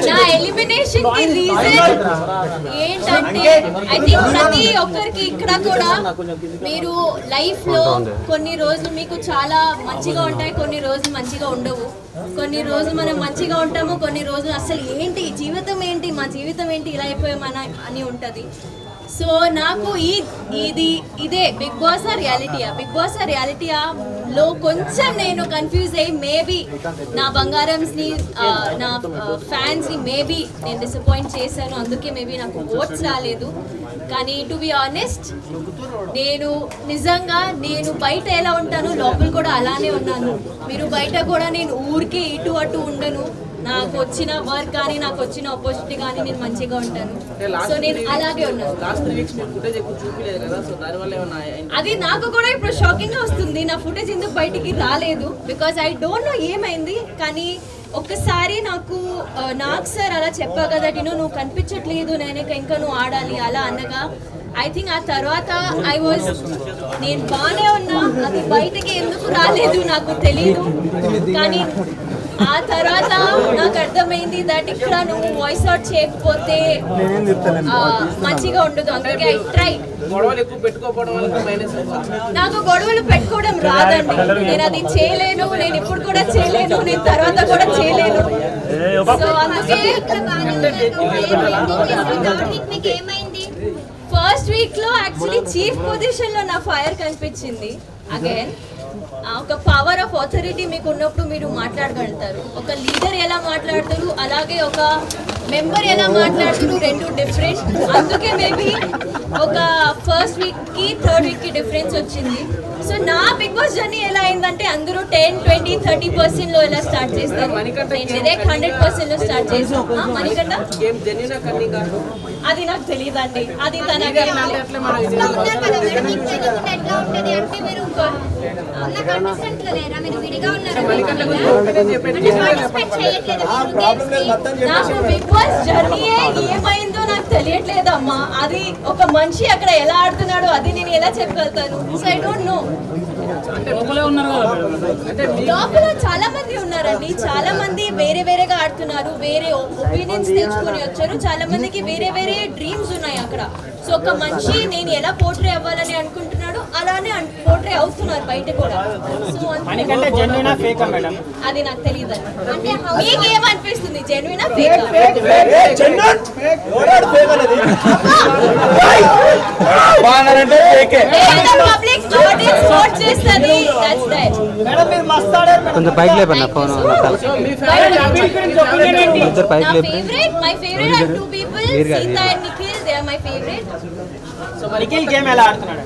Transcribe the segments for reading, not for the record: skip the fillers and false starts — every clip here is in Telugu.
నా ఎలిమినేషన్ కి రీజన్ ఏంటంటే ఐ థింక్ ప్రతి ఒక్కరికి ఇక్కడ కూడా మీరు లైఫ్ లో కొన్ని రోజులు మీకు చాలా మంచిగా ఉంటాయి, కొన్ని రోజులు మంచిగా ఉండవు. కొన్ని రోజులు మనం మంచిగా ఉంటాము, కొన్ని రోజులు అసలు ఏంటి జీవితం ఏంటి, మా జీవితం ఏంటి, ఇలా అయిపోయామని అని ఉంటది. సో నాకు ఇదే బిగ్ బాస్ రియాలిటీయా లో కొంచెం నేను కన్ఫ్యూజ్ అయ్యి మేబీ నా బంగారంస్ని నా ఫ్యాన్స్ని మేబీ నేను డిసప్పాయింట్ చేశాను, అందుకే మేబీ నాకు ఓట్స్ రాలేదు. కానీ టు బి ఆనెస్ట్ నేను నిజంగా నేను బయట ఎలా ఉంటాను లోపల కూడా అలానే ఉన్నాను. మీరు బయట కూడా నేను ఊరికే ఇటు అటు ఉండను, నాకు వచ్చిన వర్క్ కానీ నాకు వచ్చిన ఆపర్చునిటీ కానీ నేను మంచిగా ఉంటాను. సో నేను అలాగే ఉన్నాను. అది నాకు కూడా ఇప్పుడు షాకింగ్ గా వస్తుంది, నా ఫుటేజ్ ఎందుకు బయటికి రాలేదు, బికాజ్ ఐ డోంట్ నో ఏమైంది. కానీ ఒక్కసారి నాకు సార్ అలా చెప్పా కదా, నువ్వు కనిపించట్లేదు, నేను ఇంకా నువ్వు ఆడాలి అలా అనగా ఐ థింక్ ఆ తర్వాత నేను బాగానే ఉన్నా, అది బయటకి ఎందుకు రాలేదు నాకు తెలియదు. కానీ ఆ తర్వాత నాకు అర్థమైంది దట్ ఇక్కడ నువ్వు వాయిస్ అవుట్ చేయకపోతే మంచిగా ఉండదు, అందుకే ఐ ట్రై. నాకు గొడవలు పెట్టుకోవడం రాదండి, నేను అది చేయలేను, నేను ఇప్పుడు కూడా చేయలేను, నేను తర్వాత కూడా చేయలేను. సో అందుకే ఫస్ట్ వీక్ లో యాక్చువల్లీ చీఫ్ పొజిషన్ లో నా ఫైర్ కనిపించింది. అగైన్ ఒక పవర్ ఆఫ్ అథారిటీ మీకు ఉన్నప్పుడు మీరు మాట్లాడగలుగుతారు. ఒక లీడర్ ఎలా మాట్లాడతారు, అలాగే ఒక మెంబర్ ఎలా మాట్లాడతారు, రెండు డిఫరెంట్. అందుకే మేబీ ఒక ఫస్ట్ వీక్ కి థర్డ్ వీక్ కి డిఫరెన్స్ వచ్చింది. సో నా బిగ్ బాస్ జర్నీ ఎలా అయిందంటే అందరూ 10, 20, 30% లో ఎలా స్టార్ట్ చేస్తారు, డైరెక్ట్ 100% లో స్టార్ట్ చేస్తాను. మణికంఠ అది నాకు తెలియదండి, అది తన నాకు బిగ్ బాస్ జర్నీ ఏమైందో నాకు తెలియట్లేదమ్మా. అది ఒక మనిషి అక్కడ ఎలా ఆడుతున్నాడో అది నేను ఎలా చెప్పగలుగుతాను. So I don't know. లోపల చాలా మంది ఉన్నారండి, చాలా మంది వేరే వేరేగా ఆడుతున్నారు, వేరే ఒపీనియన్స్ తెచ్చుకొని వచ్చారు, చాలా మందికి వేరే వేరే డ్రీమ్స్ ఉన్నాయి అక్కడ. సో ఒక మనిషి నేను ఎలా పోర్ట్రే అవ్వాలని అనుకుంటున్నాడు అలానే పోర్ట్రే అవుతున్నారు బయట కూడా. సో అది నాకు తెలియదు. మీకేమనిపిస్తుంది, జెన్యూనా ఫేకా? కొంచెం పైకి లేపన్నా phone. My favourite are two people, Sita and Nikhil. They are my favourite. So Nikhil game ఎలా ఆడుతున్నాడు?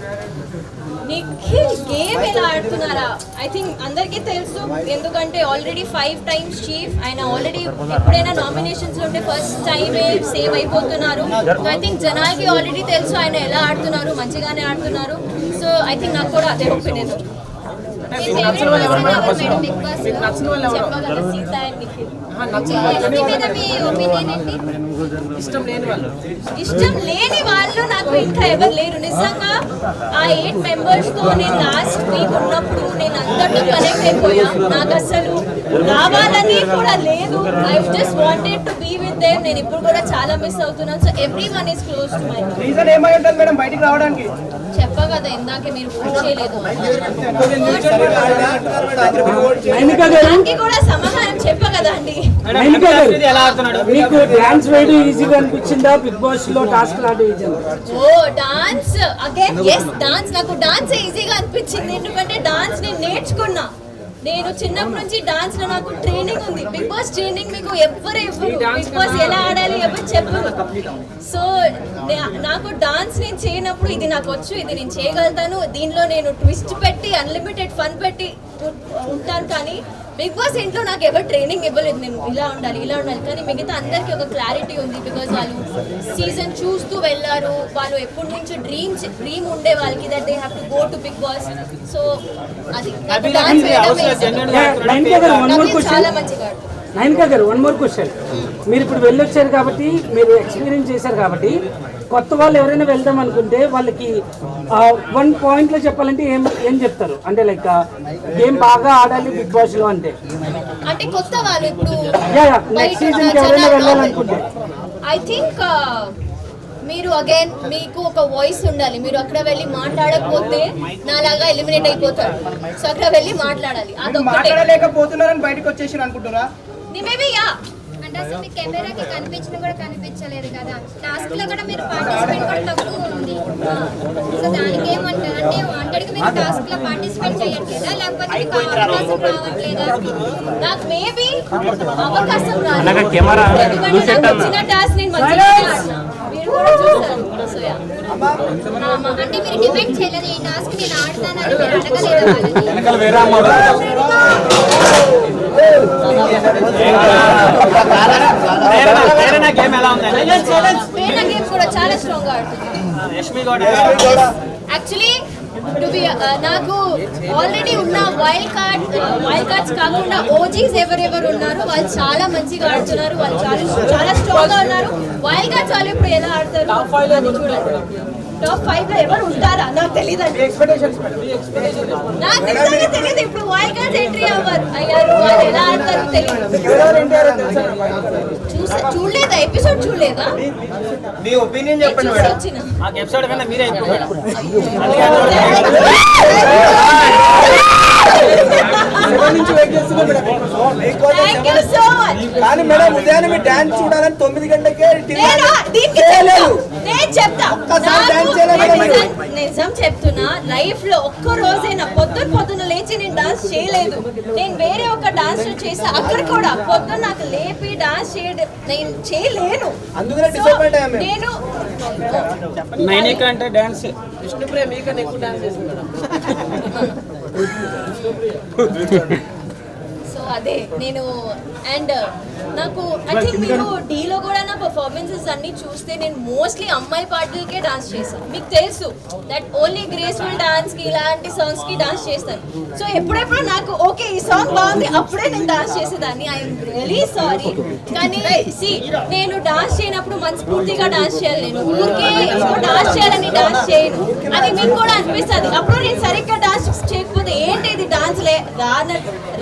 నిఖిల్ గేమ్ ఎలా ఆడుతున్నారా ఐ థింక్ అందరికీ తెలుసు, ఎందుకంటే ఆల్రెడీ 5 times చీఫ్. ఆయన ఆల్రెడీ ఎప్పుడైనా నామినేషన్స్ లో ఉంటే ఫస్ట్ టైమే సేవ్ అయిపోతున్నారు. సో ఐ థింక్ జనాలకి ఆల్రెడీ తెలుసు ఆయన ఎలా ఆడుతున్నారు, మంచిగానే ఆడుతున్నారు. సో ఐ థింక్ నాకు కూడా అదే ఒపీనియన్. సీతా అండ్ నిఖిల్. ఇష్టం లేని వాళ్ళు నాకు ఇంకా ఎవరు లేరు నిజంగా. ఆ 8 members తో నేను లాస్ట్ వీక్ ఉన్నప్పుడు నేను అందరితో కనెక్ట్ అయిపోయా, నాకు అసలు రావాలని కూడా లేదు. I just wanted to be with them. నేను ఇప్పుడు కూడా చాలా మిస్ అవుతున్నాను. So everyone is close to my. Reason ఏమై ఉంటుంది మేడం బయటికి రావడానికి? చెప్పా కదా ఇందాకే, మీరు ఓట్ చేయలేదు. దానికి కూడా సమాధానం చెప్పా కదా అండి. మీకు డాన్స్ వేయడం ఈజీగా అనిపించిందా బిగ్ బాస్ లో టాస్క్ లాంటి? ఓ డాన్స్ అగైన్ yes డాన్స్. నాకు డాన్స్ ఈజీగా అనిపించింది, ఎందుకంటే డాన్స్ నేను నేర్చుకున్నా. నేను చిన్నప్పటి నుంచి డాన్స్ లో నాకు ట్రైనింగ్ ఉంది. బిగ్ బాస్ ట్రైనింగ్ మీకు ఎవ్వరు బిగ్ బాస్ ఎలా ఆడాలి ఎవరు చెప్పరు. సో నాకు డాన్స్ నేను చేయనప్పుడు ఇది నాకు వచ్చు, ఇది నేను చేయగలుగుతాను, దీనిలో నేను ట్విస్ట్ పెట్టి అన్లిమిటెడ్ ఫన్ పెట్టి ఉంటాను. కానీ బిగ్ బాస్ ఇంట్లో నాకు ఎవరు ట్రైనింగ్ ఇవ్వలేదు, నేను ఇలా ఉండాలి కానీ మిగతా అందరికీ ఒక క్లారిటీ ఉంది. బికాజ్ వాళ్ళు సీజన్ చూస్తూ వెళ్ళారు, వాళ్ళు ఎప్పటి నుంచో డ్రీమ్ ఉండే వాళ్ళకి that they have to go to Bigg Boss. So అది చాలా మంచిగా నయనికా గారు వన్ మోర్ క్వశ్చన్. మీరు ఇప్పుడు వెళ్ళొచ్చారు కాబట్టి, మీరు ఎక్స్పీరియన్స్ చేశారు కాబట్టి, కొత్త వాళ్ళు ఎవరైనా వెళ్దాం అనుకుంటే వాళ్ళకి 1 పాయింట్లో చెప్పాలంటే ఏం చెప్తారు? అంటే లైక్ గేమ్ బాగా ఆడాలి బిగ్ బాస్ లో అంటే అంటే కొత్త వాళ్ళు ఇప్పుడు నెక్స్ట్ సీజన్ ఎవరైనా వెళ్ళాలనుకుంటే ఐ థింక్ మీరు అగైన్ మీకు ఒక వాయిస్ ఉండాలి. మీరు అక్కడ వెళ్ళి మాట్లాడకపోతే నాలాగా ఎలిమినేట్ అయిపోతారు. సో అక్కడ వెళ్ళి మాట్లాడాలి. అదొక్కటే. మాట్లాడలేకపోతున్నారని బయటకు వచ్చేసి అనుకుంటున్నా. మేబీ యా అంటే అసలు మీ కెమెరాకి కనిపించిన కూడా కనిపించలేదు కదా. టాస్క్ లో కూడా మీరు పార్టిసిపేట్ కూడా తక్కువ ఉంది. సో దానికి ఏమంటారు? అంటే వాంటెడ్గా మీరు టాస్క్ లో పార్టిసిపేట్ చేయట్లేదా, లేకపోతే మీకు అవకాశం రావట్లేదా? నాకు మేబీ అవకాశం రాదు. కెమెరా ఎందుకంటే నాకు వచ్చిన టాస్క్ నేను మంచిగా ఆడినా. మీరు కూడా చూసారు. సో యా అంటే మీరు డిపెండ్ చేయలేదు ఈ టాస్క్ నేను ఆడతానని మీరు అడగలేదు వాళ్ళని. గేమ్ ఎలా ఉంది? ప్రేరణ గేమ్ కూడా చాలా స్ట్రాంగ్ గా ఆడుతుంది. యష్మి గౌడ యాక్చువల్లీ నాకు ఆల్రెడీ ఉన్న వైల్డ్ కార్డ్స్ కాకుండా ఓజీస్ ఎవరెవరు ఉన్నారు వాళ్ళు చాలా మంచిగా ఆడుతున్నారు. వాళ్ళు చాలా స్ట్రాంగ్ గా ఉన్నారు. వైల్డ్ కార్డ్స్ వాళ్ళు ఇప్పుడు ఎలా ఆడతారు అది చూడండి. టాప్ 5 లో ఎవరు ఉంటారా నాకు తెలియదు. నాకు నిజంగా తెలియదు. ఇప్పుడు వైల్డ్ కార్డ్స్ ఎంట్రీ అయ్యారు. వాళ్ళు ఎలా ఆడతారు తెలియదు. చూడలేదా ఎపిసోడ్? చూడలేదా? మీ ఒపీనియన్ చెప్పండి మేడం. వచ్చిన ఆ ఎపిసోడ్ కన్నా మీరే ఎక్కువ madam. Thank you so much. కానీ మేడం ఉదయాన్నే మీ డాన్స్ చూడాలని 9 గంటలకే నేను చెప్తా. నిజం చెప్తున్నా. లైఫ్ లో ఒక్క రోజైనా పొద్దున లేచి నేను డాన్స్ చేయలేదు. నేను వేరే ఒక డాన్స్ చేసా. అక్కడ కూడా పొద్దున నాకు లేపి డాన్స్ నేను చేయలేను. నేను నైనిక అంటే డాన్స్ విష్ణుప్రియ మీకన్నా ఎక్కువ డాన్స్ చేస్తున్నారు. సో అదే నేను అండ్ నాకు ఐ థింక్ మీరు డీలో కూడా నా పర్ఫార్మెన్సెస్ అన్ని చూస్తే నేను మోస్ట్లీ అమ్మాయి పాటలకే డాన్స్ చేశాను. మీకు తెలుసు దట్ ఓన్లీ గ్రేస్ఫుల్ డాన్స్ కి ఇలాంటి సాంగ్స్ కి డాన్స్ చేస్తాను. సో ఎప్పుడెప్పుడు నాకు ఓకే ఈ సాంగ్ బాగుంది అప్పుడే నేను డాన్స్ చేసేదాన్ని. I'm really sorry. కానీ నేను డాన్స్ చేయనప్పుడు మనస్ఫూర్తిగా డాన్స్ చేయాలి. నేను ఊరికే డాన్స్ చేయాలని డాన్స్ చేయను. అది మీకు కూడా అనిపిస్తుంది. అప్పుడు నేను సరిగ్గా డాన్స్ చేయకపోతే ఏంటి ఇది డాన్స్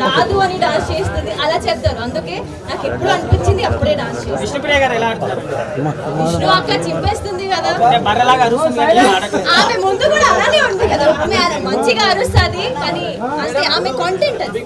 రాదు అని డాన్స్ చేస్తుంది అలా చెప్తారు. అందుకే నాకు ఎప్పుడు అనిపించింది అప్పుడే డాన్స్ చేస్తాను. విష్ణుప్రియ గారు ఎలా ఆడుతున్నారు? విష్ణు అక్క చింపేస్తుంది కదా. బర్రెలాగా అరుస్తుంది. ఆమె ముందు కూడా అలానే ఉంది కదా. ఆమె మంచిగా అరుస్తుంది కానీ ఆమె కాంటెంట్ అది.